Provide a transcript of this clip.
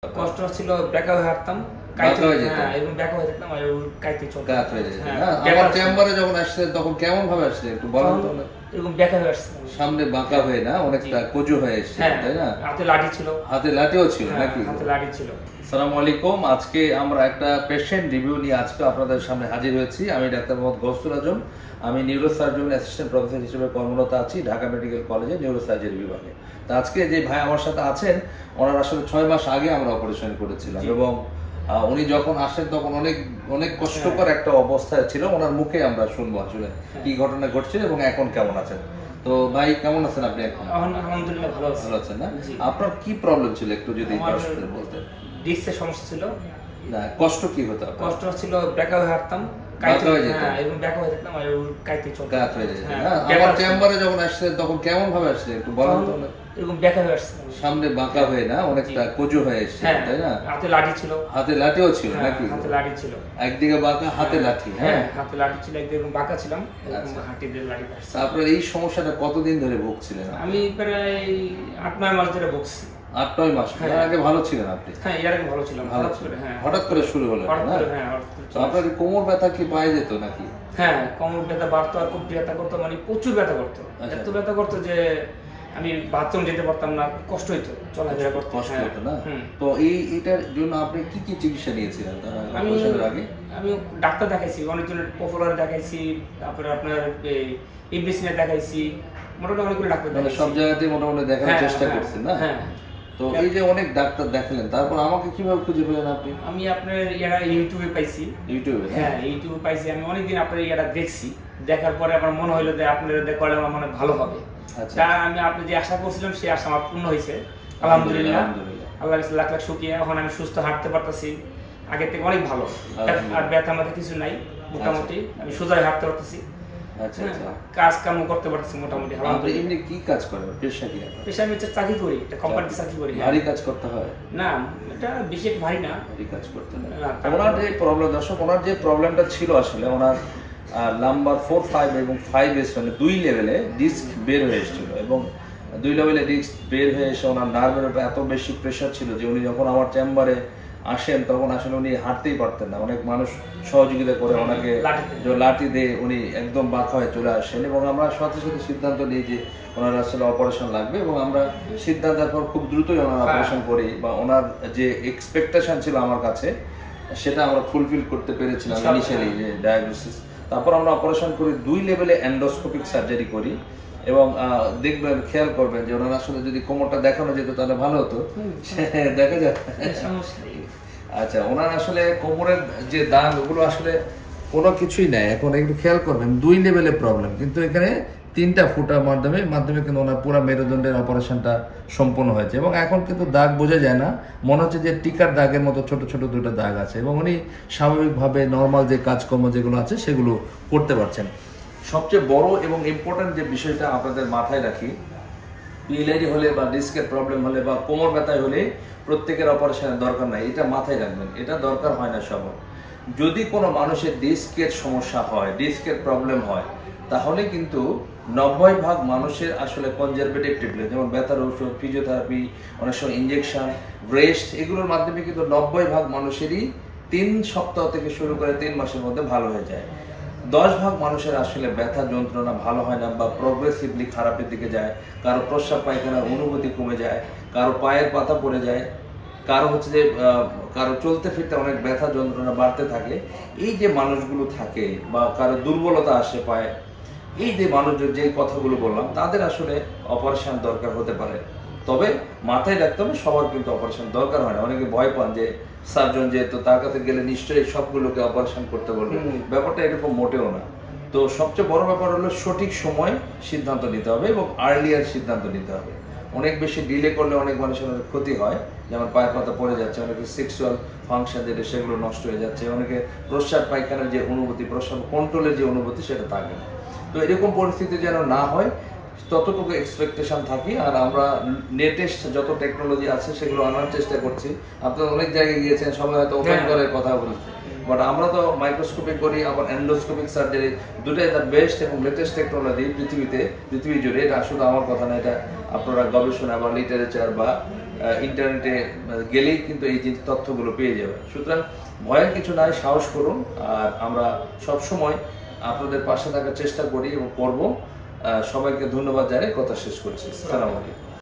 কষ্ট ছিল ব্যাকা হয়ে হাঁটতাম এবং ব্যাকা হয়ে থাকতাম আর কাইতে চলতে কাত হয়ে যেত। আমার চেম্বারে যখন আসছিলেন তখন কেমন ভাবে আসছিলেন একটু বলেন তো। এরকম ব্যাকা হয়ে আসছে, সামনে বাঁকা হয়ে না, অনেকটা কচু হয়ে এসেছে, তাই না? হাতে লাঠি ছিল, হাতে লাঠিও ছিল নাকি? হাতে লাঠি ছিল। আসসালামু আলাইকুম। আজকে আমরা একটা পেশেন্ট রিভিউ নিয়ে আজকে আপনাদের সামনে হাজির হয়েছি। আমি ডাক্তার মোহাম্মদ গৌসুল আজম। আমি নিউরোসার্জন অ্যাসিস্ট্যান্ট প্রফেসর হিসেবে কর্মরত আছি ঢাকা মেডিকেল কলেজে নিউরোসার্জারি বিভাগে। তো আজকে যে ভাই আমার সাথে আছেন, ওনার আসলে 6 মাস আগে আমরা অপারেশন করেছিলাম এবং উনি যখন আসেন তখন অনেক অনেক কষ্টকর একটা অবস্থায় ছিল। ওনার মুখে আমরা শুনবো আসলে কি ঘটনা ঘটছিল এবং এখন কেমন আছেন। তো ভাই কেমন আছেন আপনি? এখন আলহামদুলিল্লাহ ভালো আছেন না? আপনার কি প্রবলেম ছিল একটু যদি বলতেন। ডিস্কের সমস্যা ছিল। না, কষ্ট কি হতো? কষ্ট ছিল ব্যাকা হয়ে হাঁটতাম, আমার চেম্বারে যখন আসছিলেন তখন কেমন ভাবে আসছিলেন একটু বলেন তো। এরকম ব্যাকা হয়ে আসছে, সামনে বাঁকা হয়ে না, অনেকটা কচু হয়ে এসেছে, তাই না? হাতে লাঠি ছিল, হাতে লাঠিও ছিল নাকি? হাতে লাঠি ছিল, একদিকে বাঁকা হাতে লাঠি। হ্যাঁ, হাতে লাঠি ছিল, একদিকে বাঁকা ছিলাম, হাঁটি দিয়ে লাঠি কাটছে। আপনার এই সমস্যাটা কতদিন ধরে ভুগছিলেন? আমি প্রায় 8-9 মাস ধরে ভুগছি। 8-9 মাস? এর আগে ভালো ছিলেন আপনি? হ্যাঁ, এর আগে ভালো ছিলাম। হঠাৎ করে শুরু হলো না? তো আপনার কোমর ব্যথা কি পায়ে যেত নাকি? হ্যাঁ, কোমর ব্যথা বাড়তো আর খুব ব্যথা করতো, মানে প্রচুর ব্যথা করতো। এত ব্যথা করতো যে আমি বাথরুম যেতে পারতাম না, কষ্ট হইতো, চলাফেরা করতে কষ্ট হতো না? তো এটার জন্য আপনি কি কি চিকিৎসা নিয়েছিলেন আগে? আমি ডাক্তার দেখাইছি, অনেকজনের পপুলার দেখাইছি, তারপরে আপনার ইবলিসিনে দেখাইছি, মোটামুটি অনেকগুলো ডাক্তার দেখাইছি, সব জায়গাতেই মোটামুটি দেখার চেষ্টা করছেন না? হ্যাঁ। তো এই যে অনেক ডাক্তার দেখালেন, তারপর আমাকে কিভাবে খুঁজে পেলেন আপনি? আমি আপনার ইউটিউবে পাইছি। ইউটিউবে? হ্যাঁ, ইউটিউবে পাইছি। আমি অনেকদিন আপনার দেখছি, দেখার পরে আমার মনে হইলো যে আপনার করলে আমার মনে ভালো হবে। তা আমি আপনি যে আশা করছিলাম সেই আশা আমার পূর্ণ হয়েছে, আলহামদুলিল্লাহ। আল্লাহর কাছে লাখ লাখ শুকরিয়া। এখন আমি সুস্থ হাঁটতে পারতেছি, আগের থেকে অনেক ভালো। আর ব্যথা আমাদের কিছু নাই, মোটামুটি আমি সোজা হাঁটতে পারতেছি। আচ্ছা আচ্ছা, কাজ কাম করতে পারতেছি মোটামুটি। আপনি এমনি কি কাজ করেন? পেশা কি? পেশা আমি চাকরি করি, একটা কোম্পানিতে চাকরি করি। ভারী কাজ করতে হয়? না, এটা বেশি একটা ভারী না, ভারী কাজ করতে হয়। ওনার যে প্রবলেম, দর্শক, ওনার যে প্রবলেমটা ছিল আসলে ওনার নাম্বার 4, 5 এবং 5S মানে 2 লেভেলে ডিস্ক বের হয়ে এসেছিল এবং 2 লেভেলে ডিস্ক বের হয়ে এসে ওনার নার্ভের উপর এত বেশি প্রেশার ছিল যে উনি যখন আমার চেম্বারে আসেন তখন আসলে উনি হাঁটতেই পারতেন না। অনেক মানুষ সহযোগিতা করে ওনাকে লাঠি দিয়ে উনি একদম বাঁকা হয়ে চলে আসেন এবং আমরা সাথে সাথে সিদ্ধান্ত নিই যে ওনার আসলে অপারেশন লাগবে এবং আমরা সিদ্ধান্তের পর খুব দ্রুতই ওনার অপারেশন করি বা ওনার যে এক্সপেকটেশন ছিল আমার কাছে সেটা আমরা ফুলফিল করতে পেরেছিলাম ইনিশিয়ালি যে ডায়াগনোসিস। তারপর আমরা অপারেশন করি, 2 লেভেলে এন্ডোস্কোপিক সার্জারি করি এবং দেখবেন, খেয়াল করবেন যে ওনার আসলে যদি কোমরটা দেখানো যেত তাহলে ভালো হতো। দেখা যায়? আচ্ছা, ওনার আসলে কোমরের যে দাগ ওগুলো আসলে কোনো কিছুই নাই। এখন একটু খেয়াল করবেন, 2 লেভেলে প্রবলেম, কিন্তু এখানে 3টা ফুটার মাধ্যমে কিন্তু ওনার পুরো মেরুদণ্ডের অপারেশনটা সম্পূর্ণ হয়েছে এবং এখন কিন্তু দাগ বোঝা যায় না, মনে হচ্ছে যে টিকার দাগের মতো ছোট ছোট 2টা দাগ আছে এবং উনি স্বাভাবিকভাবে নর্মাল যে কাজকর্ম যেগুলো আছে সেগুলো করতে পারছেন। সবচেয়ে বড় এবং ইম্পর্টেন্ট যে বিষয়টা আপনাদের মাথায় রাখি, পিএলআইডি হলে বা ডিস্কের প্রবলেম হলে বা কোমর ব্যথায় হলে প্রত্যেকের অপারেশনের দরকার নাই, এটা মাথায় রাখবেন। এটা দরকার হয় না সবার। যদি কোনো মানুষের ডিস্কের সমস্যা হয়, ডিস্কের প্রবলেম হয়, তাহলে কিন্তু 90% মানুষের আসলে কনজারভেটিভ ট্রিটমেন্ট, যেমন ব্যথার ওষুধ, ফিজিওথেরাপি, অনেক সময় ইঞ্জেকশন, ব্রেস্ট, এগুলোর মাধ্যমে কিন্তু 90% মানুষেরই 3 সপ্তাহ থেকে শুরু করে 3 মাসের মধ্যে ভালো হয়ে যায়। 10% মানুষের আসলে ব্যথা যন্ত্রণা ভালো হয় না বা প্রগ্রেসিভলি খারাপের দিকে যায়। কারো প্রস্রাব পায়খানার অনুভূতি কমে যায়, কারো পায়ের পাতা পড়ে যায়, কারো হচ্ছে যে কারো চলতে ফিরতে অনেক ব্যথা যন্ত্রণা বাড়তে থাকে। এই যে মানুষগুলো থাকে বা কারো দুর্বলতা আসে পায়, এই যে মানুষজন যে কথাগুলো বললাম, তাদের আসলে অপারেশন দরকার হতে পারে। তবে মাথায় রাখতে হবে, সবার কিন্তু অপারেশন দরকার হয় না। অনেকে ভয় পান যে সার্জন যেহেতু তার কাছে গেলে নিশ্চয়ই সবগুলোকে অপারেশন করতে বলবে, ব্যাপারটা এরকম মোটেও না। তো সবচেয়ে বড় ব্যাপার হলো সঠিক সময় সিদ্ধান্ত নিতে হবে এবং আর্লিয়ার সিদ্ধান্ত নিতে হবে। অনেক বেশি ডিলে করলে অনেক মানুষের অনেক ক্ষতি হয়, যেমন পায়ের পাতা পড়ে যাচ্ছে, অনেকে সেক্সুয়াল ফাংশন যেটা সেগুলো নষ্ট হয়ে যাচ্ছে, অনেকে প্রস্রাব পায়খানার যে অনুভূতি, প্রস্রাব কন্ট্রোলের যে অনুভূতি সেটা থাকে না। তো এরকম পরিস্থিতি যেন না হয় ততটুকু এক্সপেকটেশন থাকি। আর আমরা লেটেস্ট যত টেকনোলজি আছে সেগুলো আনার চেষ্টা করছি। আপনারা অনেক জায়গায় গিয়েছেন, সবাই হয়তো ওপেন করে কথা বলছে, বাট আমরা তো মাইক্রোস্কোপিক করি, আবার এন্ডোস্কোপিক সার্জারি, দুটাই দ্য বেস্ট এবং লেটেস্ট টেকনোলজি পৃথিবী জুড়ে। এটা শুধু আমার কথা না, এটা আপনারা গবেষণা বা লিটারেচার বা ইন্টারনেটে গেলেই কিন্তু এই যে তথ্যগুলো পেয়ে যাবে। সুতরাং ভয়ের কিছু নাই, সাহস করুন। আর আমরা সবসময় আপনাদের পাশে থাকার চেষ্টা করি এবং করব। সবাইকে ধন্যবাদ জানিয়ে কথা শেষ করছি। আসসালামু আলাইকুম।